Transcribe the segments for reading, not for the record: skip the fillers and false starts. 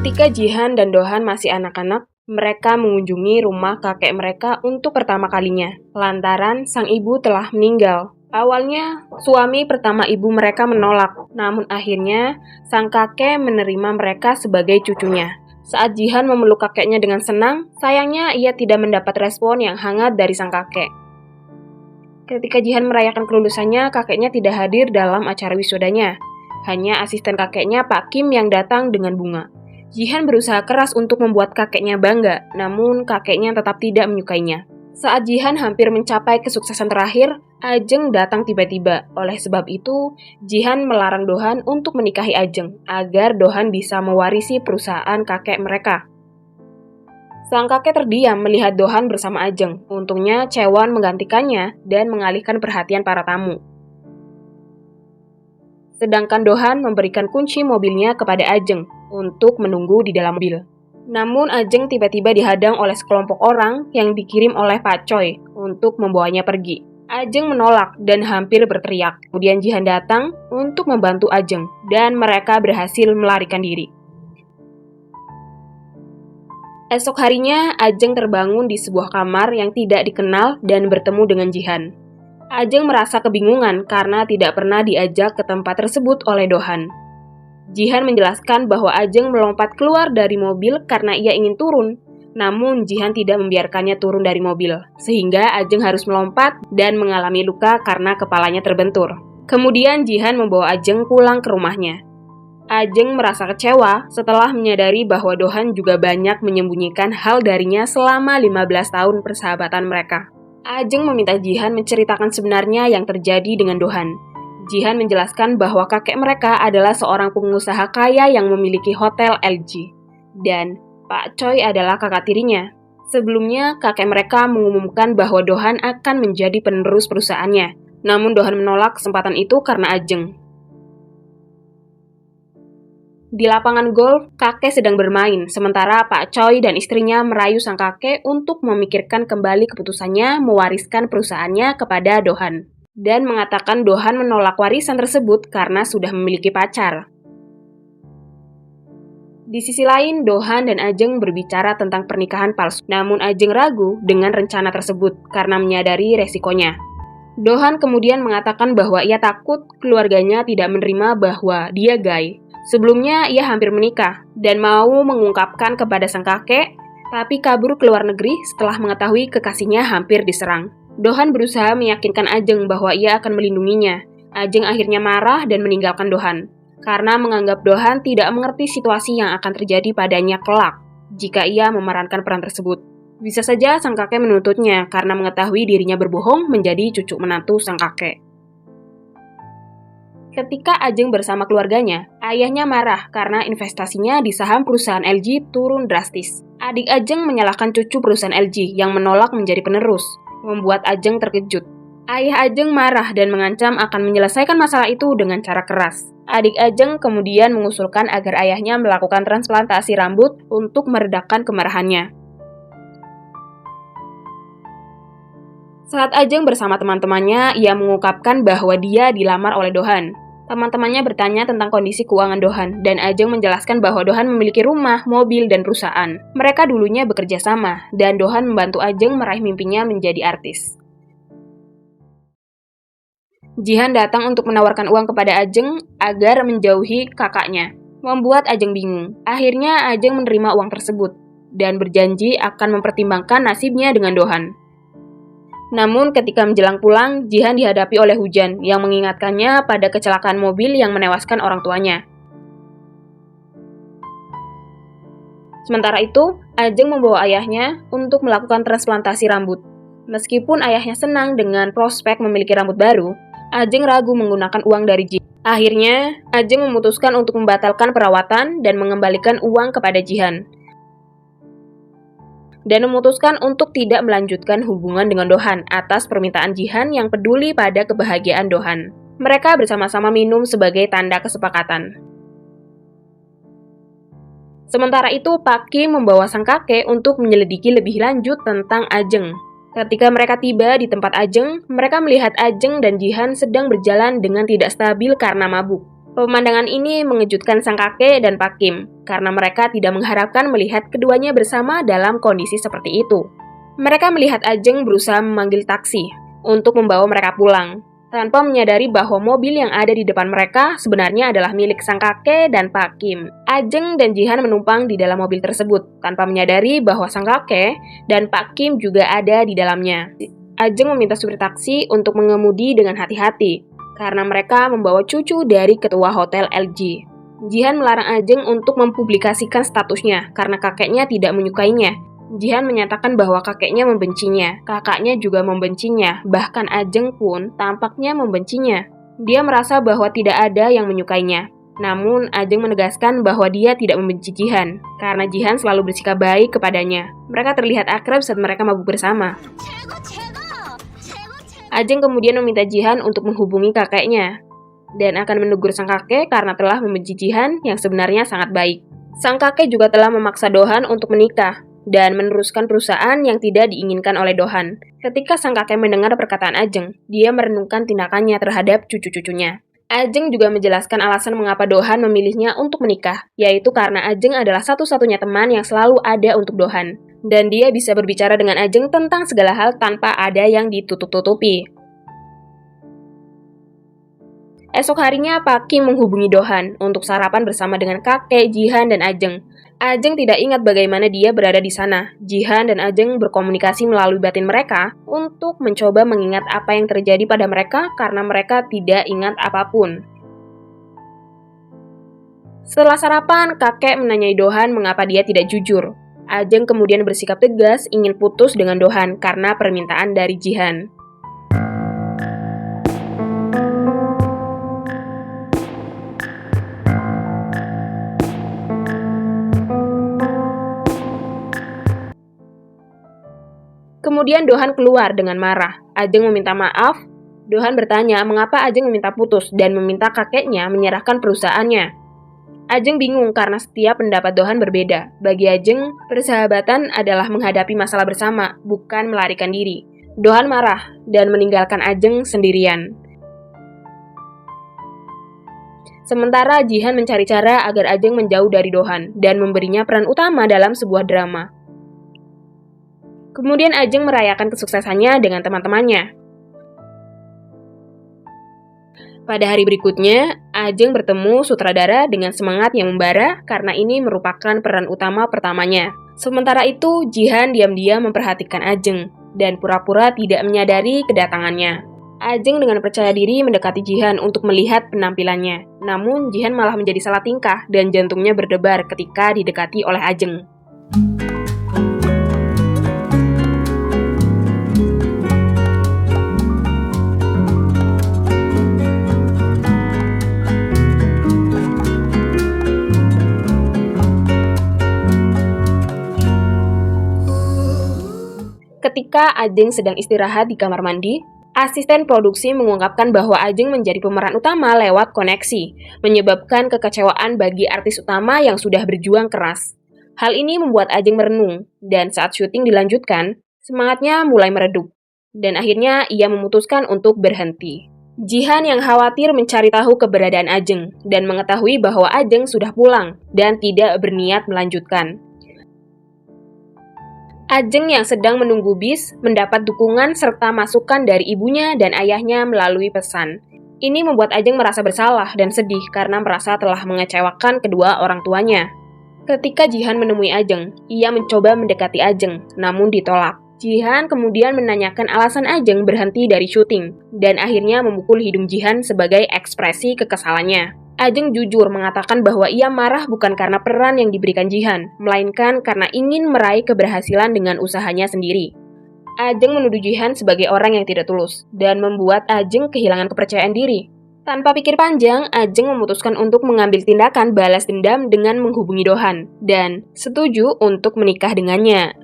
Ketika Jihan dan Dohan masih anak-anak, mereka mengunjungi rumah kakek mereka untuk pertama kalinya, lantaran sang ibu telah meninggal. Awalnya, suami pertama ibu mereka menolak, namun akhirnya sang kakek menerima mereka sebagai cucunya. Saat Jihan memeluk kakeknya dengan senang, sayangnya ia tidak mendapat respon yang hangat dari sang kakek. Ketika Jihan merayakan kelulusannya, kakeknya tidak hadir dalam acara wisudanya. Hanya asisten kakeknya Pak Kim yang datang dengan bunga. Jihan berusaha keras untuk membuat kakeknya bangga, namun kakeknya tetap tidak menyukainya. Saat Jihan hampir mencapai kesuksesan terakhir, Ajeng datang tiba-tiba. Oleh sebab itu, Jihan melarang Dohan untuk menikahi Ajeng, agar Dohan bisa mewarisi perusahaan kakek mereka. Sang kakek terdiam melihat Dohan bersama Ajeng. Untungnya Chaewon menggantikannya dan mengalihkan perhatian para tamu. Sedangkan Dohan memberikan kunci mobilnya kepada Ajeng untuk menunggu di dalam mobil. Namun Ajeng tiba-tiba dihadang oleh sekelompok orang yang dikirim oleh Pak Choi untuk membawanya pergi. Ajeng menolak dan hampir berteriak. Kemudian Jihan datang untuk membantu Ajeng dan mereka berhasil melarikan diri. Esok harinya, Ajeng terbangun di sebuah kamar yang tidak dikenal dan bertemu dengan Jihan. Ajeng merasa kebingungan karena tidak pernah diajak ke tempat tersebut oleh Dohan. Jihan menjelaskan bahwa Ajeng melompat keluar dari mobil karena ia ingin turun. Namun Jihan tidak membiarkannya turun dari mobil, sehingga Ajeng harus melompat dan mengalami luka karena kepalanya terbentur. Kemudian Jihan membawa Ajeng pulang ke rumahnya. Ajeng merasa kecewa setelah menyadari bahwa Dohan juga banyak menyembunyikan hal darinya selama 15 tahun persahabatan mereka. Ajeng meminta Jihan menceritakan sebenarnya yang terjadi dengan Dohan. Jihan menjelaskan bahwa kakek mereka adalah seorang pengusaha kaya yang memiliki hotel LG. Dan Pak Choi adalah kakak tirinya. Sebelumnya, kakek mereka mengumumkan bahwa Dohan akan menjadi penerus perusahaannya. Namun Dohan menolak kesempatan itu karena Ajeng. Di lapangan golf, kakek sedang bermain, sementara Pak Choi dan istrinya merayu sang kakek untuk memikirkan kembali keputusannya mewariskan perusahaannya kepada Dohan. Dan mengatakan Dohan menolak warisan tersebut karena sudah memiliki pacar. Di sisi lain, Dohan dan Ajeng berbicara tentang pernikahan palsu. Namun Ajeng ragu dengan rencana tersebut karena menyadari resikonya. Dohan kemudian mengatakan bahwa ia takut keluarganya tidak menerima bahwa dia gay. Sebelumnya, ia hampir menikah dan mau mengungkapkan kepada sang kakek, tapi kabur ke luar negeri setelah mengetahui kekasihnya hampir diserang. Dohan berusaha meyakinkan Ajeng bahwa ia akan melindunginya. Ajeng akhirnya marah dan meninggalkan Dohan, karena menganggap Dohan tidak mengerti situasi yang akan terjadi padanya kelak jika ia memerankan peran tersebut. Bisa saja sang kakek menuntutnya karena mengetahui dirinya berbohong menjadi cucu menantu sang kakek. Ketika Ajeng bersama keluarganya, ayahnya marah karena investasinya di saham perusahaan LG turun drastis. Adik Ajeng menyalahkan cucu perusahaan LG yang menolak menjadi penerus, membuat Ajeng terkejut. Ayah Ajeng marah dan mengancam akan menyelesaikan masalah itu dengan cara keras. Adik Ajeng kemudian mengusulkan agar ayahnya melakukan transplantasi rambut untuk meredakan kemarahannya. Saat Ajeng bersama teman-temannya, ia mengungkapkan bahwa dia dilamar oleh Dohan. Teman-temannya bertanya tentang kondisi keuangan Dohan, dan Ajeng menjelaskan bahwa Dohan memiliki rumah, mobil, dan perusahaan. Mereka dulunya bekerja sama, dan Dohan membantu Ajeng meraih mimpinya menjadi artis. Jihan datang untuk menawarkan uang kepada Ajeng agar menjauhi kakaknya, membuat Ajeng bingung. Akhirnya Ajeng menerima uang tersebut, dan berjanji akan mempertimbangkan nasibnya dengan Dohan. Namun ketika menjelang pulang, Jihan dihadapi oleh hujan yang mengingatkannya pada kecelakaan mobil yang menewaskan orang tuanya. Sementara itu, Ajeng membawa ayahnya untuk melakukan transplantasi rambut. Meskipun ayahnya senang dengan prospek memiliki rambut baru, Ajeng ragu menggunakan uang dari Jihan. Akhirnya, Ajeng memutuskan untuk membatalkan perawatan dan mengembalikan uang kepada Jihan. Dan memutuskan untuk tidak melanjutkan hubungan dengan Dohan atas permintaan Jihan yang peduli pada kebahagiaan Dohan. Mereka bersama-sama minum sebagai tanda kesepakatan. Sementara itu, Pak Kim membawa sang kakek untuk menyelidiki lebih lanjut tentang Ajeng. Ketika mereka tiba di tempat Ajeng, mereka melihat Ajeng dan Jihan sedang berjalan dengan tidak stabil karena mabuk. Pemandangan ini mengejutkan sang kakek dan Pak Kim, karena mereka tidak mengharapkan melihat keduanya bersama dalam kondisi seperti itu. Mereka melihat Ajeng berusaha memanggil taksi untuk membawa mereka pulang, tanpa menyadari bahwa mobil yang ada di depan mereka sebenarnya adalah milik sang kakek dan Pak Kim. Ajeng dan Jihan menumpang di dalam mobil tersebut, tanpa menyadari bahwa sang kakek dan Pak Kim juga ada di dalamnya. Ajeng meminta supir taksi untuk mengemudi dengan hati-hati, karena mereka membawa cucu dari ketua hotel LG. Jihan melarang Ajeng untuk mempublikasikan statusnya karena kakeknya tidak menyukainya. Jihan menyatakan bahwa kakeknya membencinya, kakaknya juga membencinya, bahkan Ajeng pun tampaknya membencinya. Dia merasa bahwa tidak ada yang menyukainya. Namun, Ajeng menegaskan bahwa dia tidak membenci Jihan, karena Jihan selalu bersikap baik kepadanya. Mereka terlihat akrab saat mereka mabuk bersama. Ajeng kemudian meminta Jihan untuk menghubungi kakeknya, dan akan menegur sang kakek karena telah membenci Jihan yang sebenarnya sangat baik. Sang kakek juga telah memaksa Dohan untuk menikah, dan meneruskan perusahaan yang tidak diinginkan oleh Dohan. Ketika sang kakek mendengar perkataan Ajeng, dia merenungkan tindakannya terhadap cucu-cucunya. Ajeng juga menjelaskan alasan mengapa Dohan memilihnya untuk menikah, yaitu karena Ajeng adalah satu-satunya teman yang selalu ada untuk Dohan, dan dia bisa berbicara dengan Ajeng tentang segala hal tanpa ada yang ditutup-tutupi. Esok harinya, Pak Kim menghubungi Dohan untuk sarapan bersama dengan kakek, Jihan, dan Ajeng. Ajeng tidak ingat bagaimana dia berada di sana. Jihan dan Ajeng berkomunikasi melalui batin mereka untuk mencoba mengingat apa yang terjadi pada mereka karena mereka tidak ingat apapun. Setelah sarapan, kakek menanyai Dohan mengapa dia tidak jujur. Ajeng kemudian bersikap tegas ingin putus dengan Dohan karena permintaan dari Jihan. Kemudian Dohan keluar dengan marah. Ajeng meminta maaf. Dohan bertanya mengapa Ajeng meminta putus dan meminta kakeknya menyerahkan perusahaannya. Ajeng bingung karena setiap pendapat Dohan berbeda. Bagi Ajeng, persahabatan adalah menghadapi masalah bersama, bukan melarikan diri. Dohan marah dan meninggalkan Ajeng sendirian. Sementara Jihan mencari cara agar Ajeng menjauh dari Dohan dan memberinya peran utama dalam sebuah drama. Kemudian Ajeng merayakan kesuksesannya dengan teman-temannya. Pada hari berikutnya, Ajeng bertemu sutradara dengan semangat yang membara karena ini merupakan peran utama pertamanya. Sementara itu, Jihan diam-diam memperhatikan Ajeng dan pura-pura tidak menyadari kedatangannya. Ajeng dengan percaya diri mendekati Jihan untuk melihat penampilannya. Namun, Jihan malah menjadi salah tingkah dan jantungnya berdebar ketika didekati oleh Ajeng. Ketika Ajeng sedang istirahat di kamar mandi, asisten produksi mengungkapkan bahwa Ajeng menjadi pemeran utama lewat koneksi, menyebabkan kekecewaan bagi artis utama yang sudah berjuang keras. Hal ini membuat Ajeng merenung, dan saat syuting dilanjutkan, semangatnya mulai meredup, dan akhirnya ia memutuskan untuk berhenti. Jihan yang khawatir mencari tahu keberadaan Ajeng, dan mengetahui bahwa Ajeng sudah pulang, dan tidak berniat melanjutkan. Ajeng yang sedang menunggu bis mendapat dukungan serta masukan dari ibunya dan ayahnya melalui pesan. Ini membuat Ajeng merasa bersalah dan sedih karena merasa telah mengecewakan kedua orang tuanya. Ketika Jihan menemui Ajeng, ia mencoba mendekati Ajeng, namun ditolak. Jihan kemudian menanyakan alasan Ajeng berhenti dari syuting, dan akhirnya memukul hidung Jihan sebagai ekspresi kekesalannya. Ajeng jujur mengatakan bahwa ia marah bukan karena peran yang diberikan Jihan, melainkan karena ingin meraih keberhasilan dengan usahanya sendiri. Ajeng menuduh Jihan sebagai orang yang tidak tulus, dan membuat Ajeng kehilangan kepercayaan diri. Tanpa pikir panjang, Ajeng memutuskan untuk mengambil tindakan balas dendam dengan menghubungi Dohan, dan setuju untuk menikah dengannya.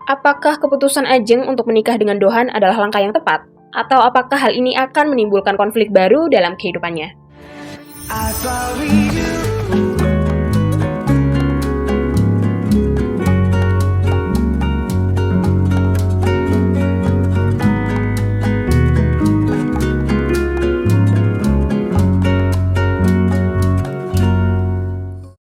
Apakah keputusan Ajeng untuk menikah dengan Dohan adalah langkah yang tepat? Atau apakah hal ini akan menimbulkan konflik baru dalam kehidupannya? I thought we knew